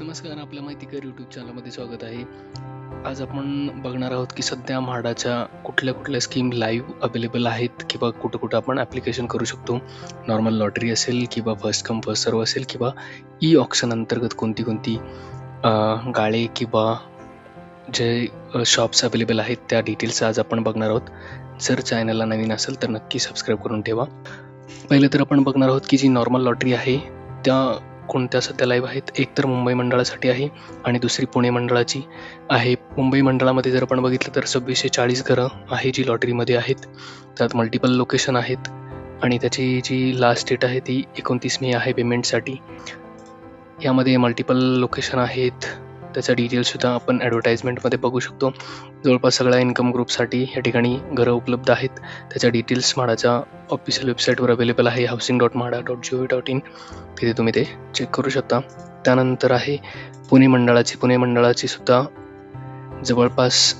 नमस्कार, आपल्या माहितीकर यूट्यूब चॅनलमध्ये स्वागत आहे. आज आपण बघणार आहोत की सध्या म्हाडाच्या कुठल्या स्कीम लाईव्ह अवेलेबल आहेत किंवा कुठं आपण ॲप्लिकेशन करू शकतो. नॉर्मल लॉटरी असेल किंवा फर्स्ट कम फर्स्ट सर्व असेल किंवा ई ऑक्शन अंतर्गत कोणती गाळे किंवा जे शॉप्स अवेलेबल आहेत त्या डिटेल्स आज आपण बघणार आहोत. जर चॅनलला नवीन असेल तर नक्की सबस्क्राईब करून ठेवा. पहिले तर आपण बघणार आहोत की जी नॉर्मल लॉटरी आहे त्या कोणत्या सध्या लाईव्ह आहेत. एक तर मुंबई मंडळासाठी आहे आणि दुसरी पुणे मंडळाची आहे. मुंबई मंडळामध्ये जर आपण बघितलं तर 2640 घरं आहे जी लॉटरीमध्ये आहेत. त्यात मल्टिपल लोकेशन आहेत आणि त्याची जी लास्ट डेट आहे ती 29 मे आहे पेमेंटसाठी. यामध्ये मल्टिपल लोकेशन आहेत, त्याचा डिटेल्ससुद्धा आपण ॲडव्हर्टाईजमेंटमध्ये बघू शकतो. जवळपास सगळ्या इन्कम ग्रुपसाठी या ठिकाणी घरं उपलब्ध आहेत. त्याच्या डिटेल्स म्हाडाच्या ऑफिशियल वेबसाईटवर अवेलेबल आहे, housing.mahada.gov.in. तिथे तुम्ही ते चेक करू शकता. त्यानंतर आहे पुणे मंडळाची सुद्धा जवळपास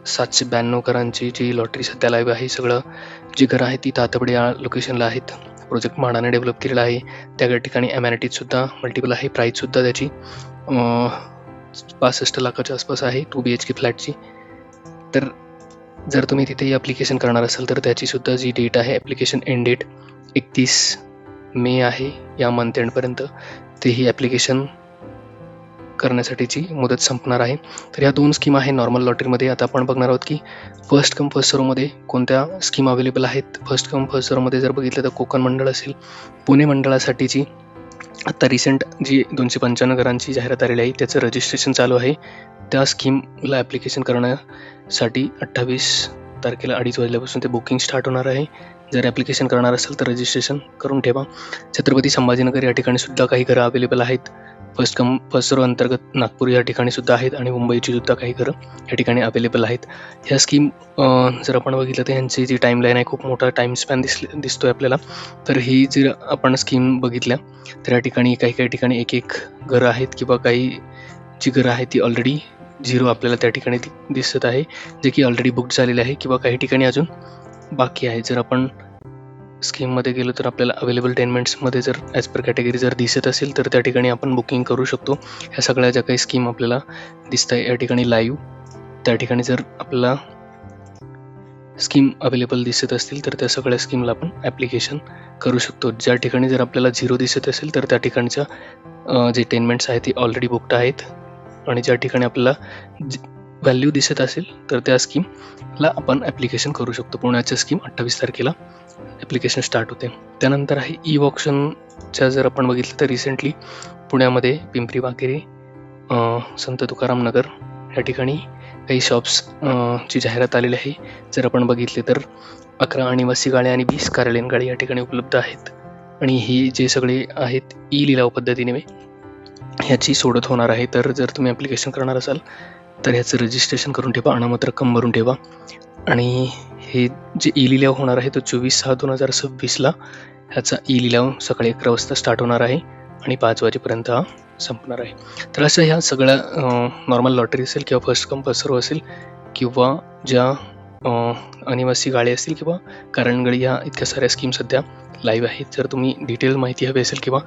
792 घरांची जी लॉटरी सध्या लाईव्ह आहे. सगळं जी घरं आहेत ती तातबडे या लोकेशनला आहेत. प्रोजेक्ट म्हाडाने डेव्हलप केलेला आहे. त्या ठिकाणी ॲमॅनिटीजसुद्धा मल्टिपल आहे. प्राईससुद्धा त्याची 65 लाखाच्या आसपास आहे 2 BHK फ्लॅटची. तर जर तुम्ही तिथे ॲप्लिकेशन करणार असाल तर त्याचीसुद्धा जी डेट आहे, ॲप्लिकेशन एंड डेट 31 मे आहे या मंथ एंडपर्यंत. तेही ॲप्लिकेशन करण्यासाठीची मुदत संपणार आहे. तर या 2 स्कीम आहे नॉर्मल लॉटरीमध्ये. आता आपण बघणार आहोत की फर्स्ट कम फर्स्ट सर्वमध्ये कोणत्या स्कीम अवेलेबल आहेत. फर्स्ट कम फर्स्ट सर्वमध्ये जर बघितलं तर कोकण मंडळ असेल. पुणे मंडळासाठीची आता रिसेंट जी 295 घरांची जाहिरात आलेली आहे त्याचं रजिस्ट्रेशन चालू आहे. त्या स्कीमला ॲप्लिकेशन करण्यासाठी 28 तारखेला 2:30 वाजल्यापासून ते बुकिंग स्टार्ट होणार आहे. जर ॲप्लिकेशन करणार असेल तर रजिस्ट्रेशन करून ठेवा. छत्रपती संभाजीनगर या ठिकाणी सुद्धा काही घरं अवेलेबल आहेत. फर्स्ट कम फर्स्ट सर्व अंतर्गत नागपूर या ठिकाणी सुद्धा आहेत आणि मुंबईची सुद्धा काही घरं या ठिकाणी अवेलेबल आहेत. ह्या स्कीम जर आपण बघितलं तर ह्यांची जी टाईमलाईन आहे खूप मोठा टाईम स्पॅन दिसतोय आपल्याला. तर ही जर आपण स्कीम बघितल्या तर या ठिकाणी काही ठिकाणी एक घरं आहेत किंवा काही जी घरं आहेत ती ऑलरेडी 0 आपल्याला त्या ठिकाणी दिसत आहे, जे की ऑलरेडी बुक झालेले आहे किंवा काही ठिकाणी अजून बाकी आहे. जर आपण स्कीममध्ये गेलो तर आपल्याला अवेलेबल टेनमेंट्समध्ये जर ॲज पर कॅटेगरी जर दिसत असेल तर त्या ठिकाणी आपण बुकिंग करू शकतो. ह्या सगळ्या ज्या काही स्कीम आपल्याला दिसत आहे या ठिकाणी लाईव्ह, त्या ठिकाणी जर आपल्याला स्कीम अवेलेबल दिसत असतील तर त्या सगळ्या स्कीमला आपण ॲप्लिकेशन करू शकतो. ज्या ठिकाणी जर आपल्याला 0 दिसत असेल तर त्या ठिकाणच्या जे टेनमेंट्स आहेत ती ऑलरेडी बुकड आहेत आणि ज्या ठिकाणी आपल्याला व्हॅल्यू दिसत असेल तर त्या स्कीमला आपण ॲप्लिकेशन करू शकतो. पुण्याच्या स्कीम 28 तारखेला ॲप्लिकेशन स्टार्ट होते. त्यानंतर आहे ई ऑक्शनच्या जर आपण बघितलं तर रिसेंटली पुण्यामध्ये पिंपरी वाकेरी, संत तुकाराम नगर या ठिकाणी काही शॉप्स ची जाहिरात आलेली आहे. जर आपण बघितले तर 11 अनिवासी गाळे आणि 20 कार्यालयीन गाळे या ठिकाणी उपलब्ध आहेत आणि ही जे सगळे आहेत ई लिलाव पद्धतीने ह्याची सोडत होणार आहे. तर जर तुम्ही ॲप्लिकेशन करणार असाल तर ह्याचं रजिस्ट्रेशन करून ठेवा, अनामत रक्कम भरून ठेवा आणि हे जे ई लिलाव होणार आहे तो 24/6/2026ला ह्याचा ई लिलाव सकाळी 11 वाजता स्टार्ट होणार आहे आणि 5 वाजेपर्यंत हा संपणार आहे. तर अशा ह्या सगळ्या नॉर्मल लॉटरी असेल किंवा फर्स्ट कम फर्स्ट सर्व असेल किंवा ज्या अनिवासी गाळे असतील किंवा कारणगडी, ह्या इतक्या साऱ्या स्कीम सध्या लाईव्ह आहेत. जर तुम्ही डिटेल माहिती हवी असेल किंवा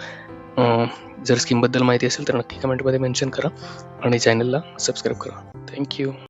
जर स्कीमबद्दल माहिती असेल तर नक्की कमेंटमध्ये मेन्शन करा आणि चॅनलला सबस्क्राईब करा. थँक्यू.